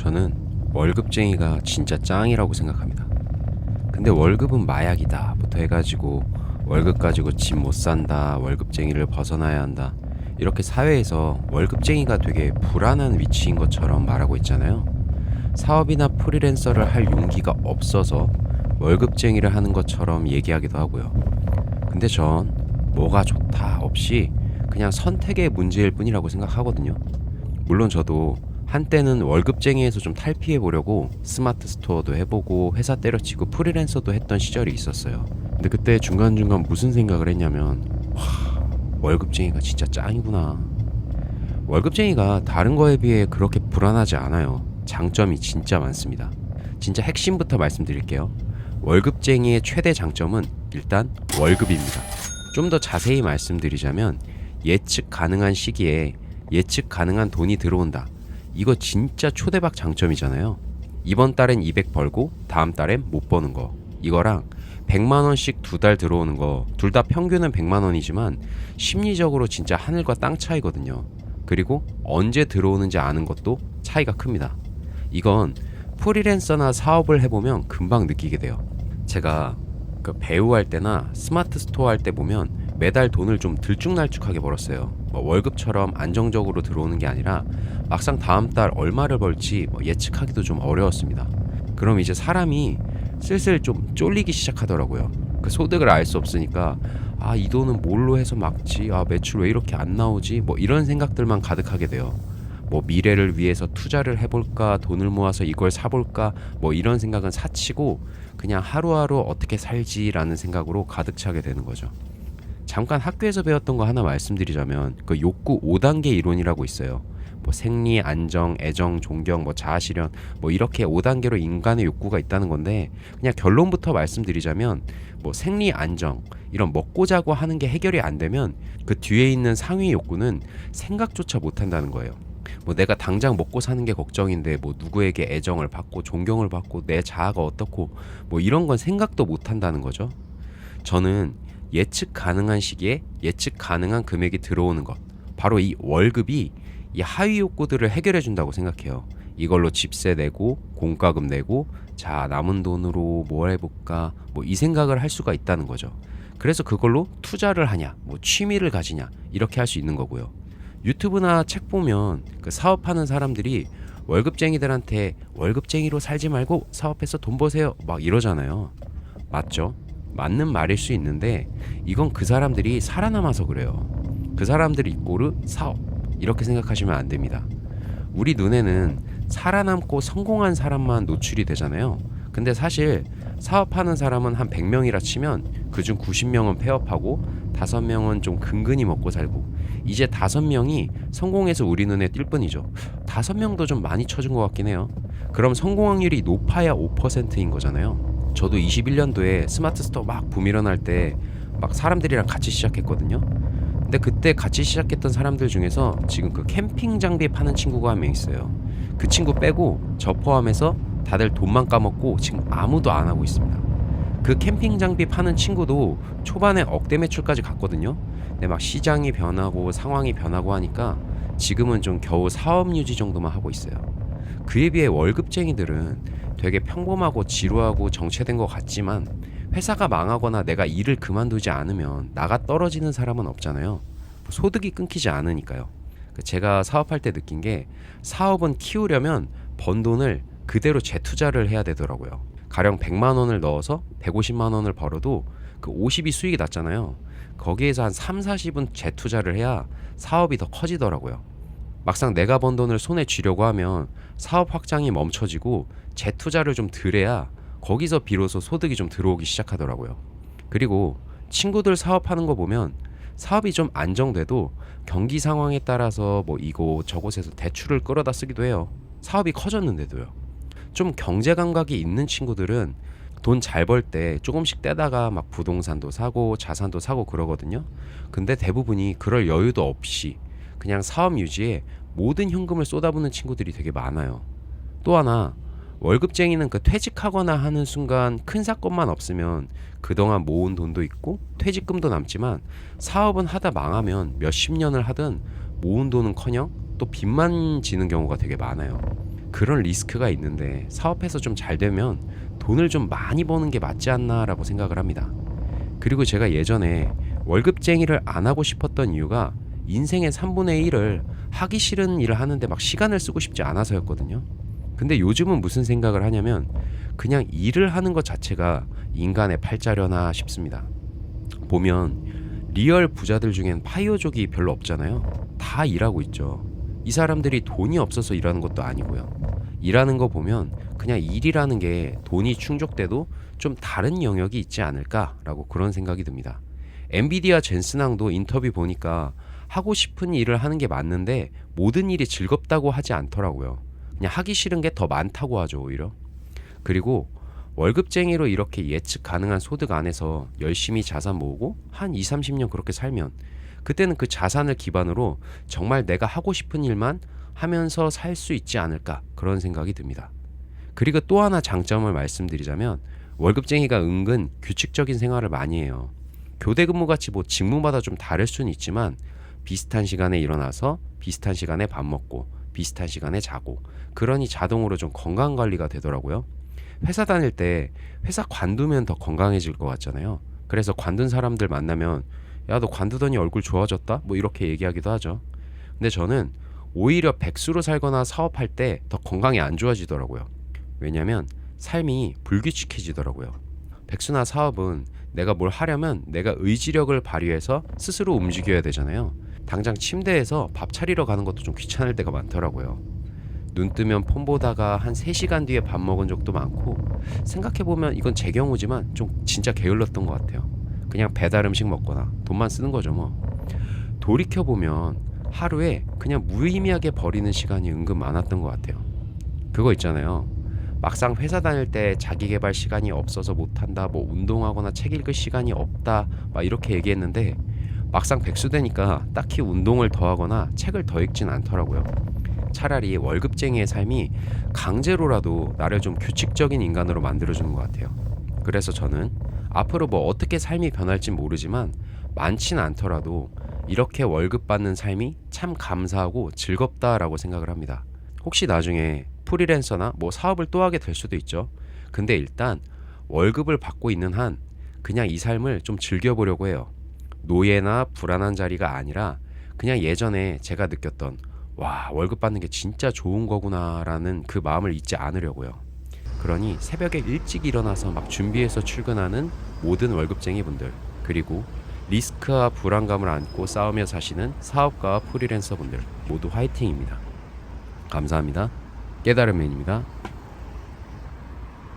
저는 월급쟁이가 진짜 짱이라고 생각합니다. 근데 월급은 마약이다 부터 해가지고 월급 가지고 집 못 산다, 월급쟁이를 벗어나야 한다, 이렇게 사회에서 월급쟁이가 되게 불안한 위치인 것처럼 말하고 있잖아요. 사업이나 프리랜서를 할 용기가 없어서 월급쟁이를 하는 것처럼 얘기하기도 하고요. 근데 전 뭐가 좋다 없이 그냥 선택의 문제일 뿐이라고 생각하거든요. 물론 저도 한때는 월급쟁이에서 좀 탈피해 보려고 스마트 스토어도 해보고 회사 때려치고 프리랜서도 했던 시절이 있었어요. 근데 그때 중간중간 무슨 생각을 했냐면, 와, 월급쟁이가 진짜 짱이구나. 월급쟁이가 다른 거에 비해 그렇게 불안하지 않아요. 장점이 진짜 많습니다. 진짜 핵심부터 말씀드릴게요. 월급쟁이의 최대 장점은 일단 월급입니다. 좀 더 자세히 말씀드리자면, 예측 가능한 시기에 예측 가능한 돈이 들어온다. 이거 진짜 초대박 장점이잖아요. 이번 달엔 200 벌고 다음 달엔 못 버는 거, 이거랑 100만 원씩 두 달 들어오는 거, 둘 다 평균은 100만 원이지만 심리적으로 진짜 하늘과 땅 차이거든요. 그리고 언제 들어오는지 아는 것도 차이가 큽니다. 이건 프리랜서나 사업을 해보면 금방 느끼게 돼요. 제가 그 배우 할 때나 스마트 스토어 할 때 보면 매달 돈을 좀 들쭉날쭉하게 벌었어요. 월급처럼 안정적으로 들어오는 게 아니라 막상 다음 달 얼마를 벌지 예측하기도 좀 어려웠습니다. 그럼 이제 사람이 슬슬 좀 쫄리기 시작하더라고요. 그 소득을 알 수 없으니까, 아, 이 돈은 뭘로 해서 막지, 아, 매출 왜 이렇게 안 나오지, 이런 생각들만 가득하게 돼요. 미래를 위해서 투자를 해볼까, 돈을 모아서 이걸 사볼까, 이런 생각은 사치고 그냥 하루하루 어떻게 살지라는 생각으로 가득 차게 되는 거죠. 잠깐 학교에서 배웠던 거 하나 말씀드리자면, 그 욕구 5단계 이론이라고 있어요. 생리, 안정, 애정, 존경, 자아실현, 이렇게 5단계로 인간의 욕구가 있다는 건데, 그냥 결론부터 말씀드리자면, 생리, 안정, 이런 먹고 자고 하는 게 해결이 안 되면 그 뒤에 있는 상위 욕구는 생각조차 못 한다는 거예요. 내가 당장 먹고 사는 게 걱정인데 누구에게 애정을 받고 존경을 받고 내 자아가 어떻고 이런 건 생각도 못 한다는 거죠. 저는 예측 가능한 시기에 예측 가능한 금액이 들어오는 것, 바로 이 월급이 이 하위 욕구들을 해결해 준다고 생각해요. 이걸로 집세 내고 공과금 내고, 자, 남은 돈으로 뭘 해볼까, 이 생각을 할 수가 있다는 거죠. 그래서 그걸로 투자를 하냐, 취미를 가지냐, 이렇게 할 수 있는 거고요. 유튜브나 책 보면 그 사업하는 사람들이 월급쟁이들한테 월급쟁이로 살지 말고 사업해서 돈 버세요 이러잖아요. 맞죠? 맞는 말일 수 있는데, 이건 그 사람들이 살아남아서 그래요. 그 사람들 이꼬르 사업, 이렇게 생각하시면 안 됩니다. 우리 눈에는 살아남고 성공한 사람만 노출이 되잖아요. 근데 사실 사업하는 사람은 한 100명이라 치면 그중 90명은 폐업하고 5명은 좀 근근히 먹고 살고, 이제 5명이 성공해서 우리 눈에 띌 뿐이죠. 5명도 좀 많이 쳐준 것 같긴 해요. 그럼 성공 확률이 높아야 5%인 거잖아요. 저도 21년도에 스마트 스토어 막 붐 일어날 때 막 사람들이랑 같이 시작했거든요. 근데 그때 같이 시작했던 사람들 중에서 지금 그 캠핑 장비 파는 친구가 한 명 있어요. 그 친구 빼고 저 포함해서 다들 돈만 까먹고 지금 아무도 안 하고 있습니다. 그 캠핑 장비 파는 친구도 초반에 억대 매출까지 갔거든요. 근데 막 시장이 변하고 상황이 변하고 하니까 지금은 좀 겨우 사업 유지 정도만 하고 있어요. 그에 비해 월급쟁이들은 되게 평범하고 지루하고 정체된 것 같지만, 회사가 망하거나 내가 일을 그만두지 않으면 나가 떨어지는 사람은 없잖아요. 소득이 끊기지 않으니까요. 제가 사업할 때 느낀 게, 사업은 키우려면 번 돈을 그대로 재투자를 해야 되더라고요. 가령 100만 원을 넣어서 150만 원을 벌어도 그 50이 수익이 났잖아요. 거기에서 한 3, 40은 재투자를 해야 사업이 더 커지더라고요. 막상 내가 번 돈을 손에 쥐려고 하면 사업 확장이 멈춰지고 재투자를 좀 덜 해야 거기서 비로소 소득이 좀 들어오기 시작하더라고요. 그리고 친구들 사업하는 거 보면 사업이 좀 안정돼도 경기 상황에 따라서 이곳 저곳에서 대출을 끌어다 쓰기도 해요. 사업이 커졌는데도요. 좀 경제 감각이 있는 친구들은 돈 잘 벌 때 조금씩 떼다가 막 부동산도 사고 자산도 사고 그러거든요. 근데 대부분이 그럴 여유도 없이 그냥 사업 유지에 모든 현금을 쏟아붓는 친구들이 되게 많아요. 또 하나, 월급쟁이는 그 퇴직하거나 하는 순간 큰 사건만 없으면 그동안 모은 돈도 있고 퇴직금도 남지만, 사업은 하다 망하면 몇십 년을 하든 모은 돈은커녕 또 빚만 지는 경우가 되게 많아요. 그런 리스크가 있는데 사업해서 좀 잘 되면 돈을 좀 많이 버는 게 맞지 않나라고 생각을 합니다. 그리고 제가 예전에 월급쟁이를 안 하고 싶었던 이유가 인생의 3분의 1을 하기 싫은 일을 하는데 막 시간을 쓰고 싶지 않아서였거든요. 근데 요즘은 무슨 생각을 하냐면 그냥 일을 하는 것 자체가 인간의 팔자려나 싶습니다. 보면 리얼 부자들 중엔 파이어족이 별로 없잖아요. 다 일하고 있죠. 이 사람들이 돈이 없어서 일하는 것도 아니고요. 일하는 거 보면 그냥 일이라는 게 돈이 충족돼도 좀 다른 영역이 있지 않을까라고 그런 생각이 듭니다. 엔비디아 젠슨왕도 인터뷰 보니까 하고 싶은 일을 하는 게 맞는데 모든 일이 즐겁다고 하지 않더라고요. 그냥 하기 싫은 게 더 많다고 하죠, 오히려. 그리고 월급쟁이로 이렇게 예측 가능한 소득 안에서 열심히 자산 모으고 한 2, 30년 그렇게 살면 그때는 그 자산을 기반으로 정말 내가 하고 싶은 일만 하면서 살 수 있지 않을까 그런 생각이 듭니다. 그리고 또 하나 장점을 말씀드리자면 월급쟁이가 은근 규칙적인 생활을 많이 해요. 교대 근무같이 뭐 직무마다 좀 다를 수는 있지만 비슷한 시간에 일어나서 비슷한 시간에 밥 먹고 비슷한 시간에 자고 그러니 자동으로 좀 건강 관리가 되더라고요. 회사 다닐 때 회사 관두면 더 건강해질 것 같잖아요. 그래서 관둔 사람들 만나면 야, 너 관두더니 얼굴 좋아졌다? 뭐 이렇게 얘기하기도 하죠. 근데 저는 오히려 백수로 살거나 사업할 때 더 건강이 안 좋아지더라고요. 왜냐면 삶이 불규칙해지더라고요. 백수나 사업은 내가 뭘 하려면 내가 의지력을 발휘해서 스스로 움직여야 되잖아요. 당장 침대에서 밥 차리러 가는 것도 좀 귀찮을 때가 많더라고요. 눈 뜨면 폰 보다가 한 3시간 뒤에 밥 먹은 적도 많고 생각해보면 이건 제 경우지만 좀 진짜 게을렀던 것 같아요. 그냥 배달 음식 먹거나 돈만 쓰는 거죠 뭐. 돌이켜보면 하루에 그냥 무의미하게 버리는 시간이 은근 많았던 것 같아요. 그거 있잖아요. 막상 회사 다닐 때 자기 개발 시간이 없어서 못한다, 뭐 운동하거나 책 읽을 시간이 없다, 막 이렇게 얘기했는데 막상 백수 되니까 딱히 운동을 더 하거나 책을 더 읽진 않더라고요. 차라리 월급쟁이의 삶이 강제로라도 나를 좀 규칙적인 인간으로 만들어주는 것 같아요. 그래서 저는 앞으로 뭐 어떻게 삶이 변할진 모르지만 많진 않더라도 이렇게 월급 받는 삶이 참 감사하고 즐겁다라고 생각을 합니다. 혹시 나중에 프리랜서나 뭐 사업을 또 하게 될 수도 있죠. 근데 일단 월급을 받고 있는 한 그냥 이 삶을 좀 즐겨보려고 해요. 노예나 불안한 자리가 아니라 그냥 예전에 제가 느꼈던 와, 월급 받는 게 진짜 좋은 거구나라는 그 마음을 잊지 않으려고요. 그러니 새벽에 일찍 일어나서 막 준비해서 출근하는 모든 월급쟁이 분들, 그리고 리스크와 불안감을 안고 싸우며 사시는 사업가와 프리랜서 분들 모두 화이팅입니다. 감사합니다. 깨달음맨입니다.